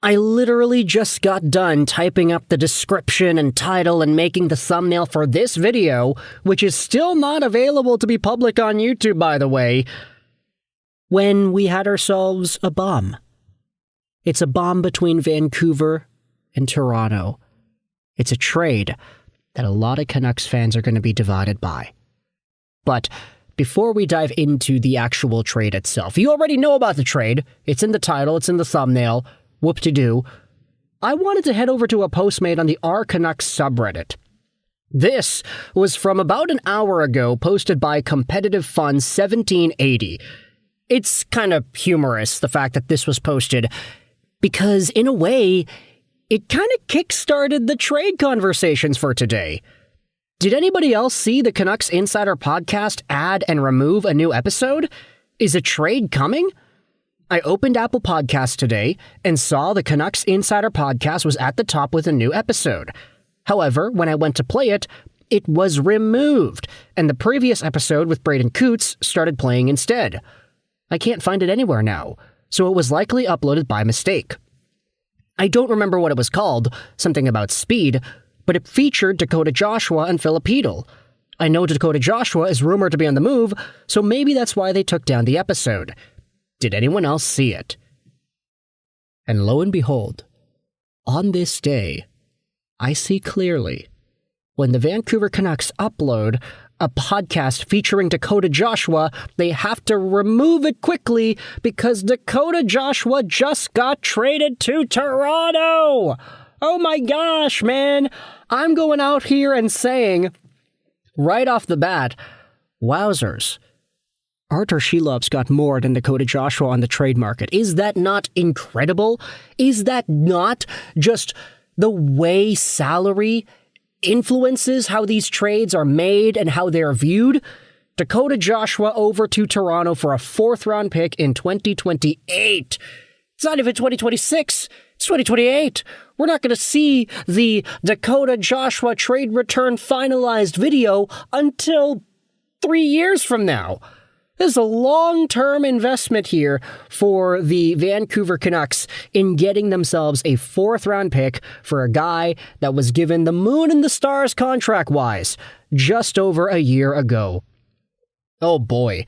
I literally just got done typing up the description and title and making the thumbnail for this video, which is still not available to be public on YouTube, by the way, when we had ourselves a bomb. It's a bomb between Vancouver and Toronto. It's a trade that a lot of Canucks fans are going to be divided by. But before we dive into the actual trade itself, you already know about the trade. It's in the title, it's in the thumbnail. Whoop-de-doo. I wanted to head over to a post made on the R Canucks subreddit. This was from about an hour ago, posted by Competitive Fun 1780. It's kind of humorous, the fact that this was posted, because in a way, it kind of kick-started the trade conversations for today. Did anybody else see the Canucks Insider podcast add and remove a new episode? Is a trade coming? I opened Apple Podcasts today and saw the Canucks Insider podcast was at the top with a new episode. However, when I went to play it, it was removed, and the previous episode with Braden Coots started playing instead. I can't find it anywhere now, so it was likely uploaded by mistake. I don't remember what it was called, something about speed, but it featured Dakota Joshua and Filipino. I know Dakota Joshua is rumored to be on the move, so maybe that's why they took down the episode. Did anyone else see it? And lo and behold, on this day, I see clearly when the Vancouver Canucks upload a podcast featuring Dakota Joshua, they have to remove it quickly because Dakota Joshua just got traded to Toronto. Oh my gosh, man. I'm going out here and saying, right off the bat, wowzers. Artur Shelov's got more than Dakota Joshua on the trade market. Is that not incredible? Is that not just the way salary influences how these trades are made and how they're viewed? Dakota Joshua over to Toronto for a 4th-round pick in 2028. It's not even 2026. It's 2028. We're not going to see the Dakota Joshua trade return finalized video until 3 years from now. There's a long-term investment here for the Vancouver Canucks in getting themselves a 4th-round pick for a guy that was given the moon and the stars contract-wise just over a year ago. Oh boy.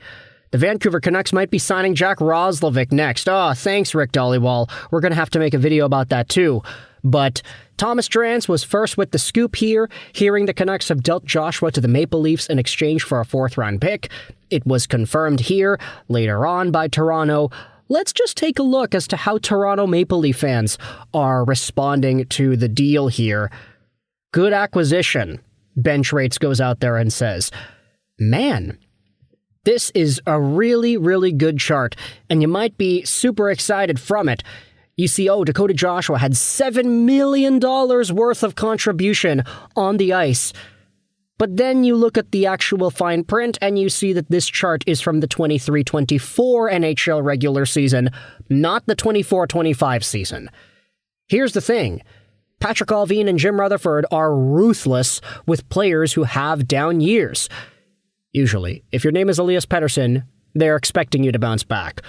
The Vancouver Canucks might be signing Jack Roslovic next. Oh, thanks, Rick Dollywall. We're going to have to make a video about that too. But Thomas Drance was first with the scoop here, hearing the Canucks have dealt Joshua to the Maple Leafs in exchange for a 4th-round pick. It was confirmed here later on by Toronto. Let's just take a look as to how Toronto Maple Leaf fans are responding to the deal here. Good acquisition. Bench Rates goes out there and says, man, this is a really, really good chart, and you might be super excited from it. You see, Dakota Joshua had $7 million worth of contribution on the ice. But then you look at the actual fine print and you see that this chart is from the 23-24 NHL regular season, not the 24-25 season. Here's the thing. Patrick Allvin and Jim Rutherford are ruthless with players who have down years. Usually, if your name is Elias Pettersson, they're expecting you to bounce back.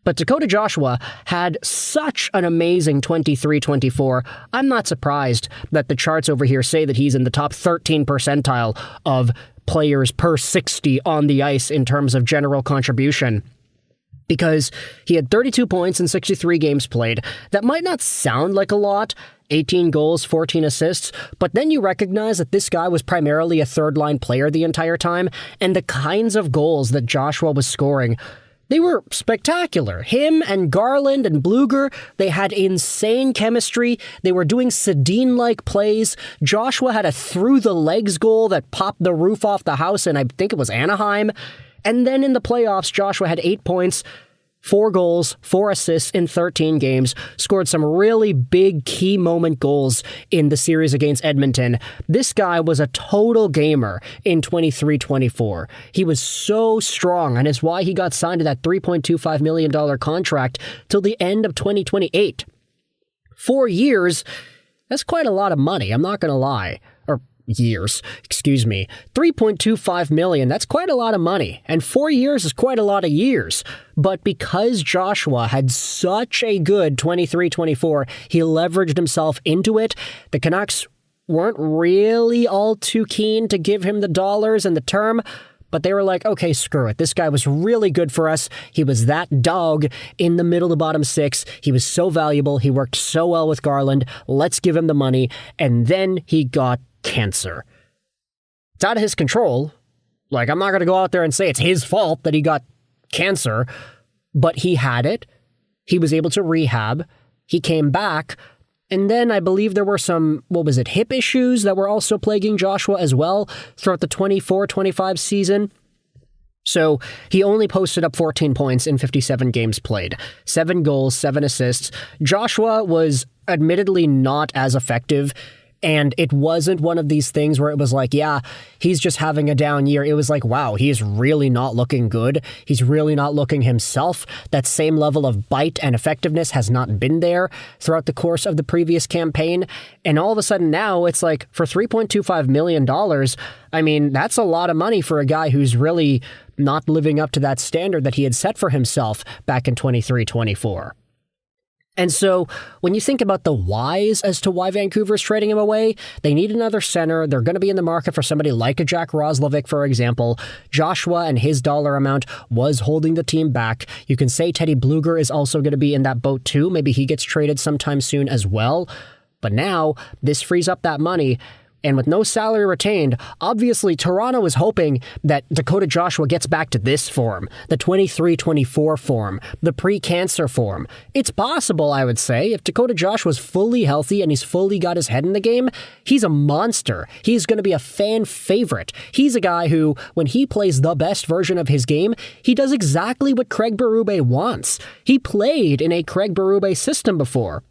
But Dakota Joshua had such an amazing 23-24, I'm not surprised that the charts over here say that he's in the top 13 percentile of players per 60 on the ice in terms of general contribution. Because he had 32 points in 63 games played. That might not sound like a lot, 18 goals, 14 assists, but then you recognize that this guy was primarily a third-line player the entire time, and the kinds of goals that Joshua was scoring, they were spectacular. Him and Garland and Bluger, they had insane chemistry. They were doing Sedin-like plays. Joshua had a through-the-legs goal that popped the roof off the house, and I think it was Anaheim. And then in the playoffs, Joshua had 8 points, 4 goals, 4 assists in 13 games, scored some really big key moment goals in the series against Edmonton. This guy was a total gamer in 23-24. He was so strong, and it's why he got signed to that $3.25 million contract till the end of 2028. 4 years, that's quite a lot of money, I'm not going to lie. Or years, 3.25 million. That's quite a lot of money. And 4 years is quite a lot of years. But because Joshua had such a good 23-24, he leveraged himself into it. The Canucks weren't really all too keen to give him the dollars and the term, but they were like, okay, screw it. This guy was really good for us. He was that dog in the middle of the bottom six. He was so valuable. He worked so well with Garland. Let's give him the money. And then he got cancer. It's out of his control. Like, I'm not going to go out there and say it's his fault that he got cancer, but he had it. He was able to rehab. He came back. And then I believe there were some, hip issues that were also plaguing Joshua as well throughout the 24-25 season. So he only posted up 14 points in 57 games played, 7 goals, 7 assists. Joshua was admittedly not as effective. And it wasn't one of these things where it was like, yeah, he's just having a down year. It was like, wow, he is really not looking good. He's really not looking himself. That same level of bite and effectiveness has not been there throughout the course of the previous campaign. And all of a sudden now it's like, for $3.25 million, I mean, that's a lot of money for a guy who's really not living up to that standard that he had set for himself back in 23-24. And so when you think about the whys as to why Vancouver's trading him away, they need another center. They're going to be in the market for somebody like a Jack Roslovic, for example. Joshua and his dollar amount was holding the team back. You can say Teddy Bluger is also going to be in that boat too. Maybe he gets traded sometime soon as well. But now this frees up that money. And with no salary retained, obviously Toronto is hoping that Dakota Joshua gets back to this form, the 23-24 form, the pre-cancer form. It's possible, I would say. If Dakota Joshua's fully healthy and he's fully got his head in the game, he's a monster. He's going to be a fan favorite. He's a guy who, when he plays the best version of his game, he does exactly what Craig Berube wants. He played in a Craig Berube system before.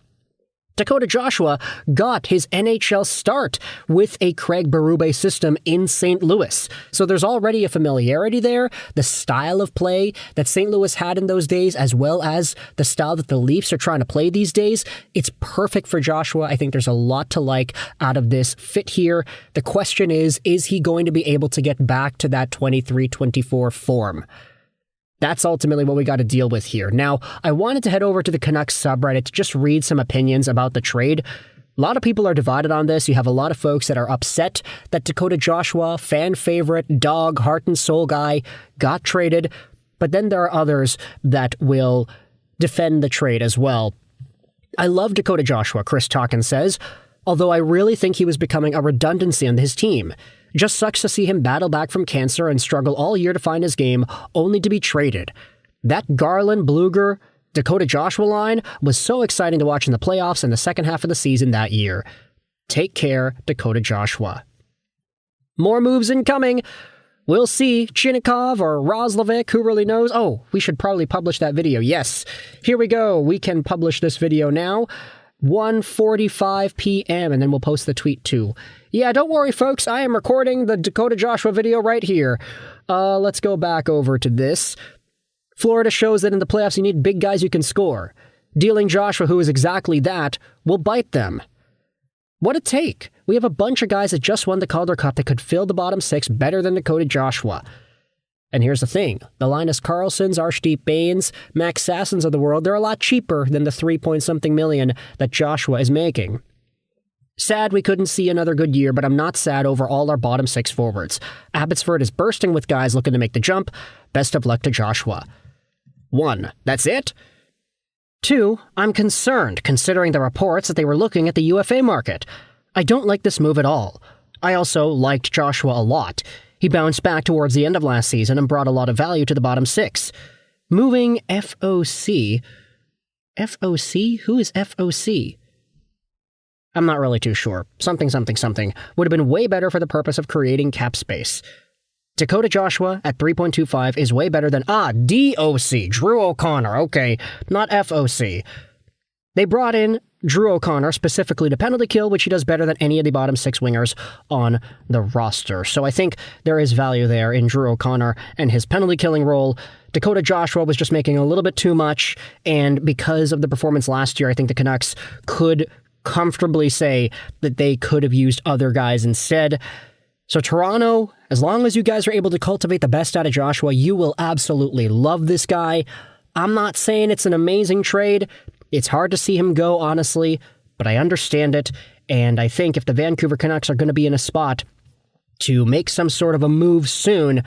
Dakota Joshua got his NHL start with a Craig Berube system in St. Louis. So there's already a familiarity there, the style of play that St. Louis had in those days, as well as the style that the Leafs are trying to play these days. It's perfect for Joshua. I think there's a lot to like out of this fit here. The question is he going to be able to get back to that 23-24 form? That's ultimately what we got to deal with here. Now, I wanted to head over to the Canucks subreddit to just read some opinions about the trade. A lot of people are divided on this. You have a lot of folks that are upset that Dakota Joshua, fan favorite, dog, heart and soul guy, got traded. But then there are others that will defend the trade as well. I love Dakota Joshua, Chris Talkin says, although I really think he was becoming a redundancy on his team. Just sucks to see him battle back from cancer and struggle all year to find his game, only to be traded. That Garland, Bluger, Dakota Joshua line was so exciting to watch in the playoffs and the second half of the season that year. Take care, Dakota Joshua. More moves incoming. We'll see. Chinnikov or Roslovic, who really knows? Oh, we should probably publish that video. Yes. Here we go. We can publish this video now. 1:45 p.m. and then we'll post the tweet too. Yeah, don't worry, folks. I am recording the Dakota Joshua video right here. Let's go back over to this. Florida shows that in the playoffs you need big guys who can score. Dealing Joshua, who is exactly that, will bite them. What a take. We have a bunch of guys that just won the Calder Cup that could fill the bottom six better than Dakota Joshua. And here's the thing. The Linus Karlssons, Arshdeep Bains, Max Sassons of the world, they're a lot cheaper than the 3-point-something million that Joshua is making. Sad we couldn't see another good year, but I'm not sad over all our bottom six forwards. Abbotsford is bursting with guys looking to make the jump. Best of luck to Joshua. 1. That's it? 2. I'm concerned, considering the reports that they were looking at the UFA market. I don't like this move at all. I also liked Joshua a lot. He bounced back towards the end of last season and brought a lot of value to the bottom six. Moving FOC... FOC? Who is FOC? I'm not really too sure. Something would have been way better for the purpose of creating cap space. Dakota Joshua at 3.25 is way better than, DOC, Drew O'Connor, okay, not FOC. They brought in Drew O'Connor specifically to penalty kill, which he does better than any of the bottom six wingers on the roster. So I think there is value there in Drew O'Connor and his penalty killing role. Dakota Joshua was just making a little bit too much, and because of the performance last year, I think the Canucks could comfortably say that they could have used other guys instead. So Toronto, as long as you guys are able to cultivate the best out of Joshua, you will absolutely love this guy. I'm not saying it's an amazing trade. It's hard to see him go, honestly, but I understand it. And I think if the Vancouver Canucks are going to be in a spot to make some sort of a move soon,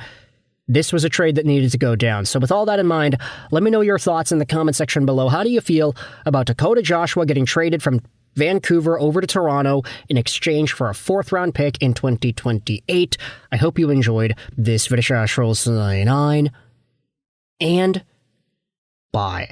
this was a trade that needed to go down. So with all that in mind, let me know your thoughts in the comment section below. How do you feel about Dakota Joshua getting traded from Vancouver over to Toronto in exchange for a 4th-round pick in 2028? I hope you enjoyed this video. 9 and bye.